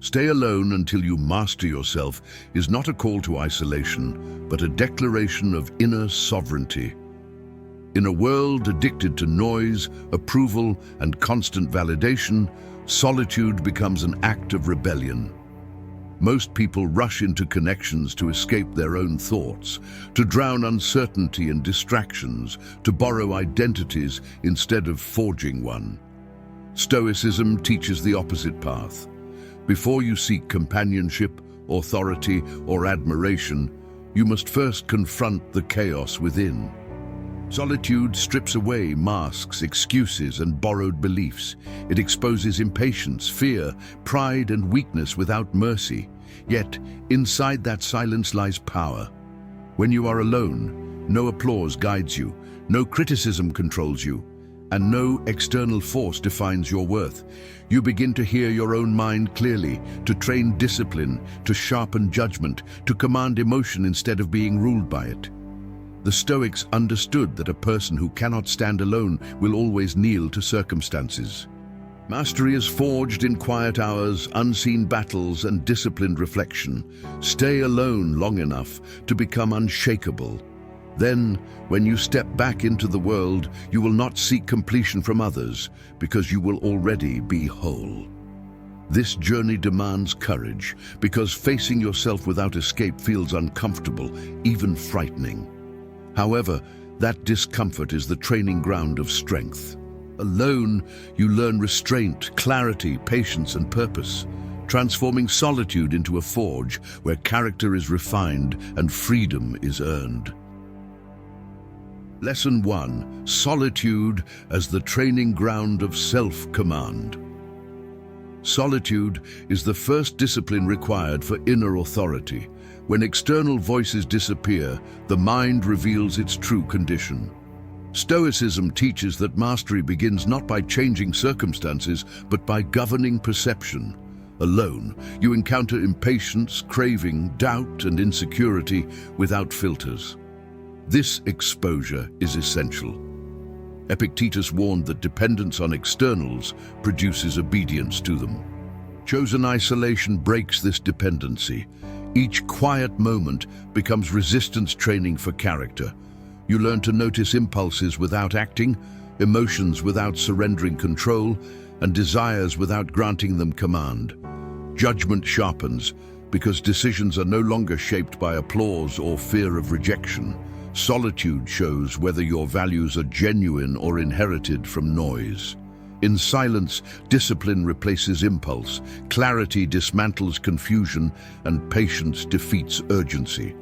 Stay alone until you master yourself is not a call to isolation, but a declaration of inner sovereignty. In a world addicted to noise, approval, and constant validation, solitude becomes an act of rebellion. Most people rush into connections to escape their own thoughts, to drown uncertainty and distractions, to borrow identities instead of forging one. Stoicism teaches the opposite path. Before you seek companionship, authority, or admiration, you must first confront the chaos within. Solitude strips away masks, excuses, and borrowed beliefs. It exposes impatience, fear, pride, and weakness without mercy. Yet, inside that silence lies power. When you are alone, no applause guides you, no criticism controls you, and no external force defines your worth. You begin to hear your own mind clearly, to train discipline, to sharpen judgment, to command emotion instead of being ruled by it. The Stoics understood that a person who cannot stand alone will always kneel to circumstances. Mastery is forged in quiet hours, unseen battles, and disciplined reflection. Stay alone long enough to become unshakable. Then, when you step back into the world, you will not seek completion from others, because you will already be whole. This journey demands courage, because facing yourself without escape feels uncomfortable, even frightening. However, that discomfort is the training ground of strength. Alone, you learn restraint, clarity, patience, and purpose, transforming solitude into a forge where character is refined and freedom is earned. Lesson 1. Solitude as the training ground of self-command. Solitude is the first discipline required for inner authority. When external voices disappear, the mind reveals its true condition. Stoicism teaches that mastery begins not by changing circumstances, but by governing perception. Alone, you encounter impatience, craving, doubt, and insecurity without filters. This exposure is essential. Epictetus warned that dependence on externals produces obedience to them. Chosen isolation breaks this dependency. Each quiet moment becomes resistance training for character. You learn to notice impulses without acting, emotions without surrendering control, and desires without granting them command. Judgment sharpens because decisions are no longer shaped by applause or fear of rejection. Solitude shows whether your values are genuine or inherited from noise. In silence, discipline replaces impulse, clarity dismantles confusion, and patience defeats urgency.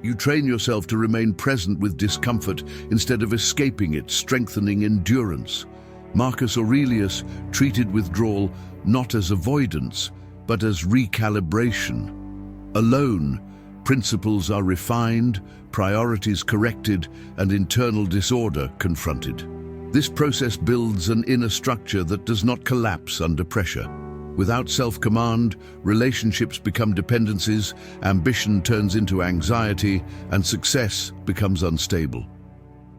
You train yourself to remain present with discomfort instead of escaping it, strengthening endurance. Marcus Aurelius treated withdrawal not as avoidance, but as recalibration. Alone, principles are refined, priorities corrected, and internal disorder confronted. This process builds an inner structure that does not collapse under pressure. Without self-command, relationships become dependencies, ambition turns into anxiety, and success becomes unstable.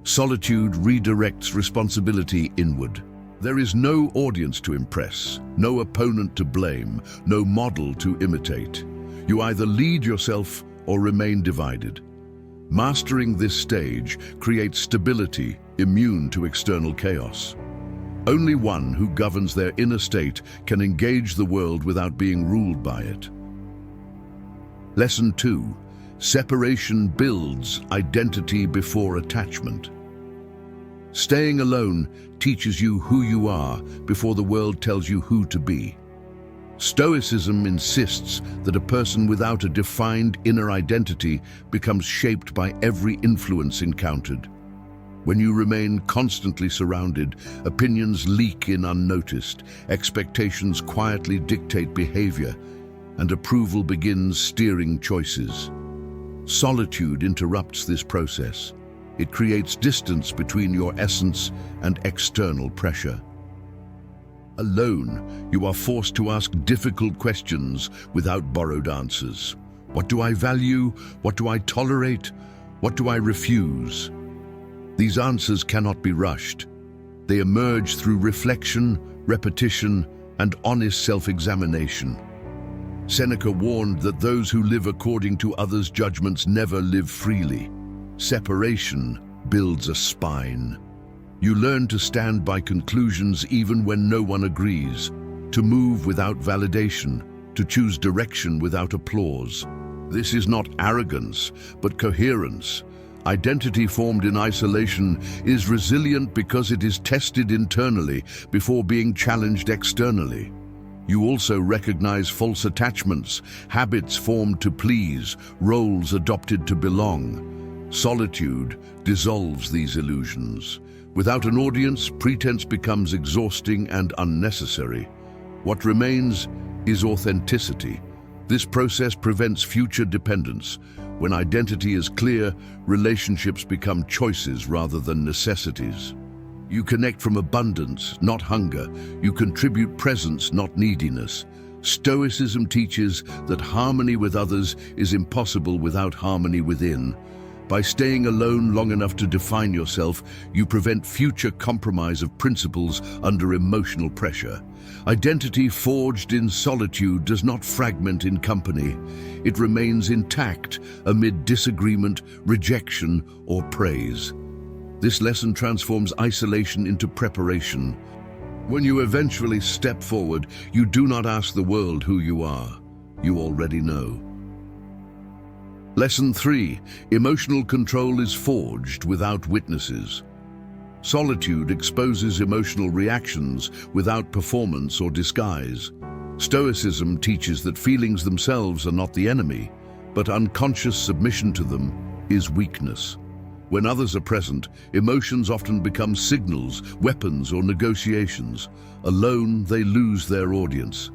Solitude redirects responsibility inward. There is no audience to impress, no opponent to blame, no model to imitate. You either lead yourself or remain divided. Mastering this stage creates stability, immune to external chaos. Only one who governs their inner state can engage the world without being ruled by it. Lesson 2. Separation builds identity before attachment. Staying alone teaches you who you are before the world tells you who to be. Stoicism insists that a person without a defined inner identity becomes shaped by every influence encountered. When you remain constantly surrounded, opinions leak in unnoticed, expectations quietly dictate behavior, and approval begins steering choices. Solitude interrupts this process. It creates distance between your essence and external pressure. Alone, you are forced to ask difficult questions without borrowed answers. What do I value? What do I tolerate? What do I refuse? These answers cannot be rushed. They emerge through reflection, repetition, and honest self-examination. Seneca warned that those who live according to others' judgments never live freely. Separation builds a spine. You learn to stand by conclusions even when no one agrees, to move without validation, to choose direction without applause. This is not arrogance, but coherence. Identity formed in isolation is resilient because it is tested internally before being challenged externally. You also recognize false attachments, habits formed to please, roles adopted to belong. Solitude dissolves these illusions. Without an audience, pretense becomes exhausting and unnecessary. What remains is authenticity. This process prevents future dependence. When identity is clear, relationships become choices rather than necessities. You connect from abundance, not hunger. You contribute presence, not neediness. Stoicism teaches that harmony with others is impossible without harmony within. By staying alone long enough to define yourself, you prevent future compromise of principles under emotional pressure. Identity forged in solitude does not fragment in company. It remains intact amid disagreement, rejection, or praise. This lesson transforms isolation into preparation. When you eventually step forward, you do not ask the world who you are. You already know. Lesson 3. Emotional control is forged without witnesses. Solitude exposes emotional reactions without performance or disguise. Stoicism teaches that feelings themselves are not the enemy, but unconscious submission to them is weakness. When others are present, emotions often become signals, weapons, or negotiations. Alone, they lose their audience.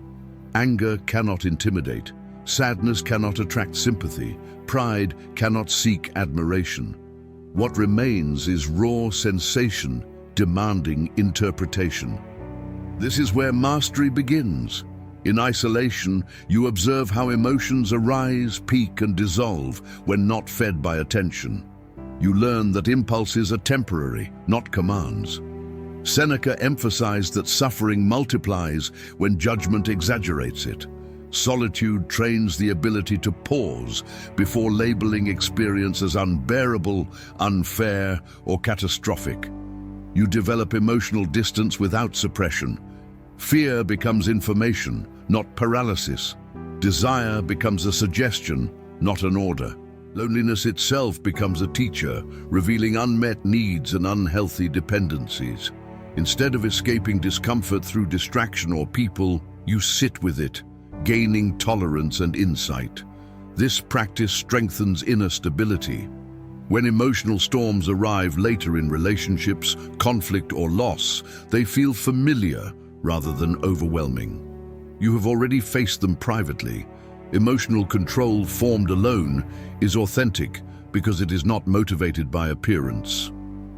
Anger cannot intimidate. Sadness cannot attract sympathy. Pride cannot seek admiration. What remains is raw sensation, demanding interpretation. This is where mastery begins. In isolation, you observe how emotions arise, peak, and dissolve when not fed by attention. You learn that impulses are temporary, not commands. Seneca emphasized that suffering multiplies when judgment exaggerates it. Solitude trains the ability to pause before labeling experience as unbearable, unfair, or catastrophic. You develop emotional distance without suppression. Fear becomes information, not paralysis. Desire becomes a suggestion, not an order. Loneliness itself becomes a teacher, revealing unmet needs and unhealthy dependencies. Instead of escaping discomfort through distraction or people, you sit with it, gaining tolerance and insight. This practice strengthens inner stability. When emotional storms arrive later in relationships, conflict, or loss, they feel familiar rather than overwhelming. You have already faced them privately. Emotional control formed alone is authentic because it is not motivated by appearance.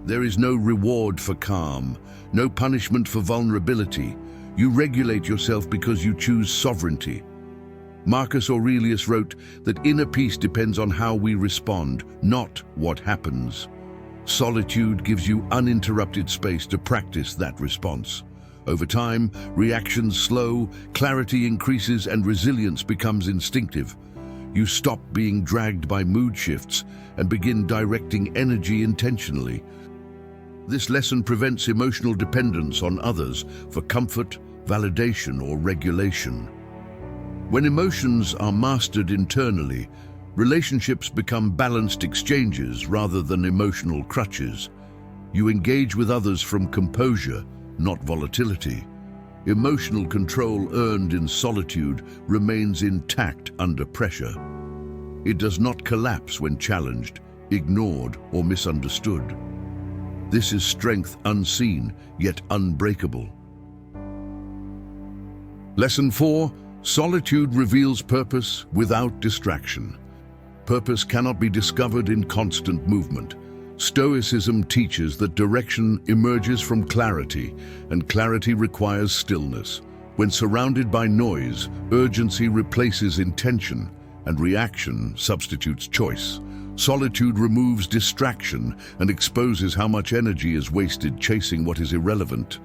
There is no reward for calm, no punishment for vulnerability. You regulate yourself because you choose sovereignty. Marcus Aurelius wrote that inner peace depends on how we respond, not what happens. Solitude gives you uninterrupted space to practice that response. Over time, reactions slow, clarity increases, and resilience becomes instinctive. You stop being dragged by mood shifts and begin directing energy intentionally. This lesson prevents emotional dependence on others for comfort, validation, or regulation. When emotions are mastered internally, relationships become balanced exchanges rather than emotional crutches. You engage with others from composure, not volatility. Emotional control earned in solitude remains intact under pressure. It does not collapse when challenged, ignored, or misunderstood. This is strength unseen, yet unbreakable. Lesson 4. Solitude reveals purpose without distraction. Purpose cannot be discovered in constant movement. Stoicism teaches that direction emerges from clarity, and clarity requires stillness. When surrounded by noise, urgency replaces intention, and reaction substitutes choice. Solitude removes distraction and exposes how much energy is wasted chasing what is irrelevant.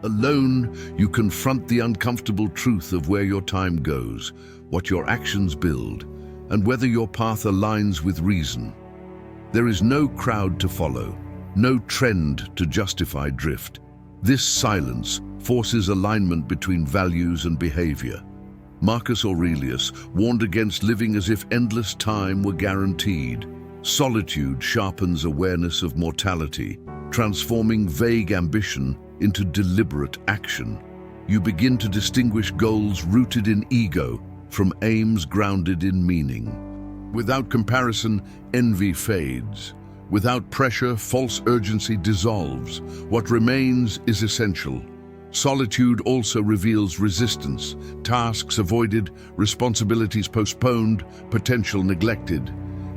Alone, you confront the uncomfortable truth of where your time goes, what your actions build, and whether your path aligns with reason. There is no crowd to follow, no trend to justify drift. This silence forces alignment between values and behavior. Marcus Aurelius warned against living as if endless time were guaranteed. Solitude sharpens awareness of mortality, transforming vague ambition into deliberate action. You begin to distinguish goals rooted in ego from aims grounded in meaning. Without comparison, envy fades. Without pressure, false urgency dissolves. What remains is essential. Solitude also reveals resistance, tasks avoided, responsibilities postponed, potential neglected.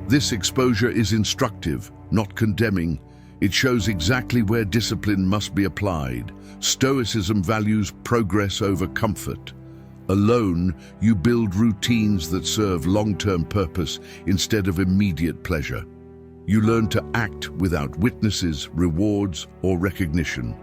This exposure is instructive, not condemning. It shows exactly where discipline must be applied. Stoicism values progress over comfort. Alone, you build routines that serve long-term purpose instead of immediate pleasure. You learn to act without witnesses, rewards, or recognition.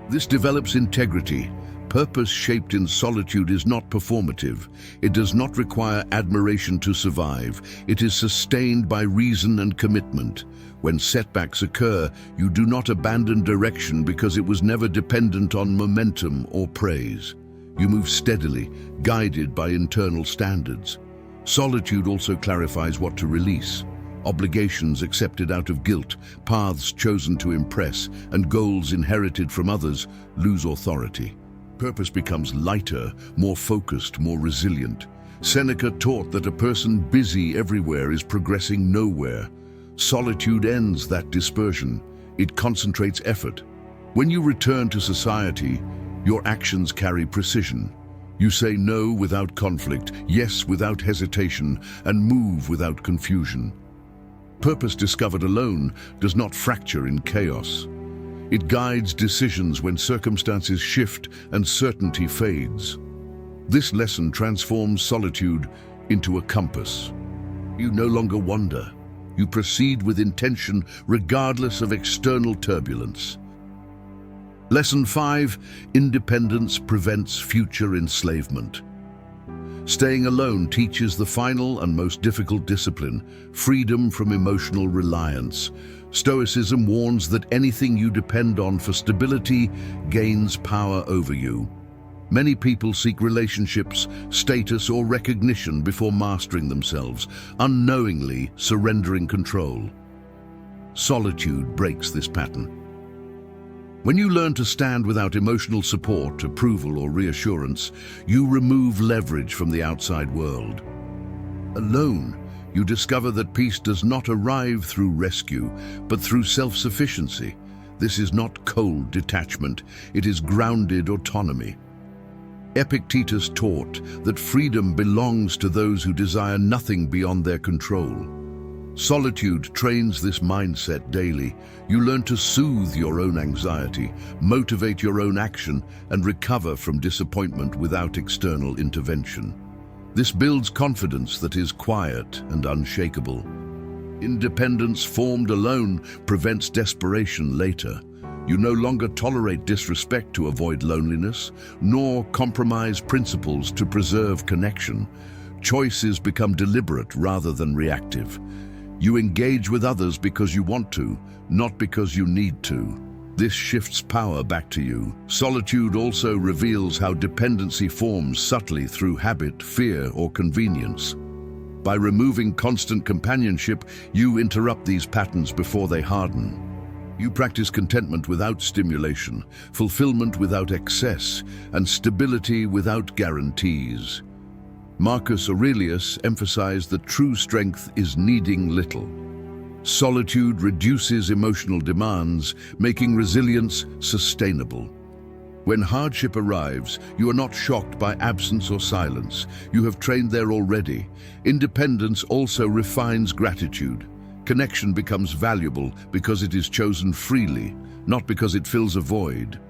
This develops integrity. Purpose shaped in solitude is not performative. It does not require admiration to survive. It is sustained by reason and commitment. When setbacks occur, you do not abandon direction because it was never dependent on momentum or praise. You move steadily, guided by internal standards. Solitude also clarifies what to release. Obligations accepted out of guilt, paths chosen to impress, and goals inherited from others lose authority. Purpose becomes lighter, more focused, more resilient. Seneca taught that a person busy everywhere is progressing nowhere. Solitude ends that dispersion. It concentrates effort. When you return to society, your actions carry precision. You say no without conflict, yes without hesitation, and move without confusion. Purpose discovered alone does not fracture in chaos. It guides decisions when circumstances shift and certainty fades. This lesson transforms solitude into a compass. You no longer wander. You proceed with intention regardless of external turbulence. Lesson 5: Independence prevents future enslavement. Staying alone teaches the final and most difficult discipline, freedom from emotional reliance. Stoicism warns that anything you depend on for stability gains power over you. Many people seek relationships, status, or recognition before mastering themselves, unknowingly surrendering control. Solitude breaks this pattern. When you learn to stand without emotional support, approval, or reassurance, you remove leverage from the outside world. Alone, you discover that peace does not arrive through rescue, but through self-sufficiency. This is not cold detachment, it is grounded autonomy. Epictetus taught that freedom belongs to those who desire nothing beyond their control. Solitude trains this mindset daily. You learn to soothe your own anxiety, motivate your own action, and recover from disappointment without external intervention. This builds confidence that is quiet and unshakable. Independence formed alone prevents desperation later. You no longer tolerate disrespect to avoid loneliness, nor compromise principles to preserve connection. Choices become deliberate rather than reactive. You engage with others because you want to, not because you need to. This shifts power back to you. Solitude also reveals how dependency forms subtly through habit, fear, or convenience. By removing constant companionship, you interrupt these patterns before they harden. You practice contentment without stimulation, fulfillment without excess, and stability without guarantees. Marcus Aurelius emphasized that true strength is needing little. Solitude reduces emotional demands, making resilience sustainable. When hardship arrives, you are not shocked by absence or silence. You have trained there already. Independence also refines gratitude. Connection becomes valuable because it is chosen freely, not because it fills a void.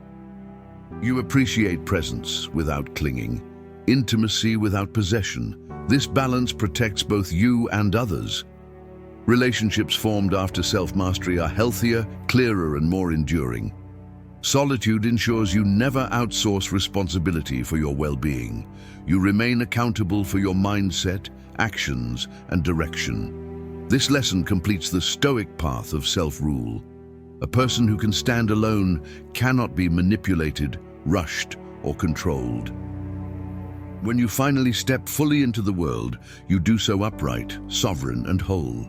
You appreciate presence without clinging, intimacy without possession. This balance protects both you and others. Relationships formed after self-mastery are healthier, clearer, and more enduring. Solitude ensures you never outsource responsibility for your well-being. You remain accountable for your mindset, actions, and direction. This lesson completes the Stoic path of self-rule. A person who can stand alone cannot be manipulated, rushed, or controlled. When you finally step fully into the world, you do so upright, sovereign, and whole.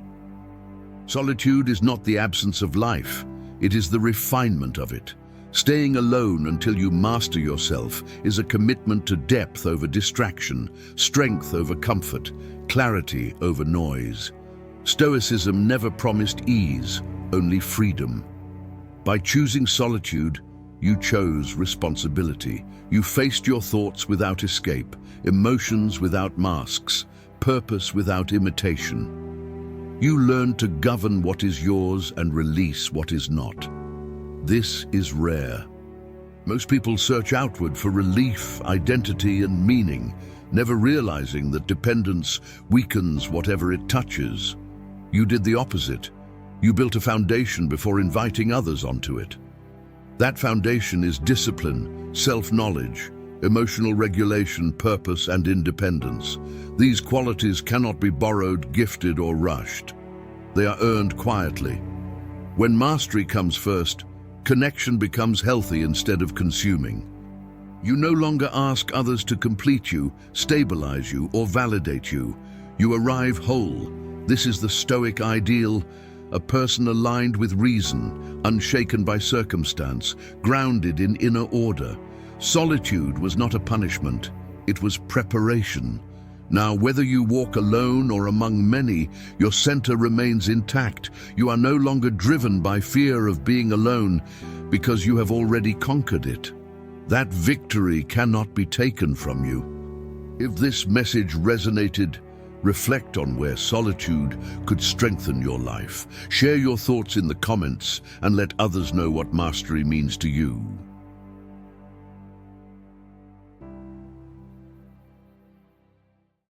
Solitude is not the absence of life, it is the refinement of it. Staying alone until you master yourself is a commitment to depth over distraction, strength over comfort, clarity over noise. Stoicism never promised ease, only freedom. By choosing solitude, you chose responsibility. You faced your thoughts without escape, emotions without masks, purpose without imitation. You learned to govern what is yours and release what is not. This is rare. Most people search outward for relief, identity, and meaning, never realizing that dependence weakens whatever it touches. You did the opposite. You built a foundation before inviting others onto it. That foundation is discipline, self-knowledge, emotional regulation, purpose, and independence. These qualities cannot be borrowed, gifted, or rushed. They are earned quietly. When mastery comes first, connection becomes healthy instead of consuming. You no longer ask others to complete you, stabilize you, or validate you. You arrive whole. This is the Stoic ideal, a person aligned with reason, unshaken by circumstance, grounded in inner order. Solitude was not a punishment, it was preparation. Now, whether you walk alone or among many, your center remains intact. You are no longer driven by fear of being alone because you have already conquered it. That victory cannot be taken from you. If this message resonated, reflect on where solitude could strengthen your life. Share your thoughts in the comments and let others know what mastery means to you.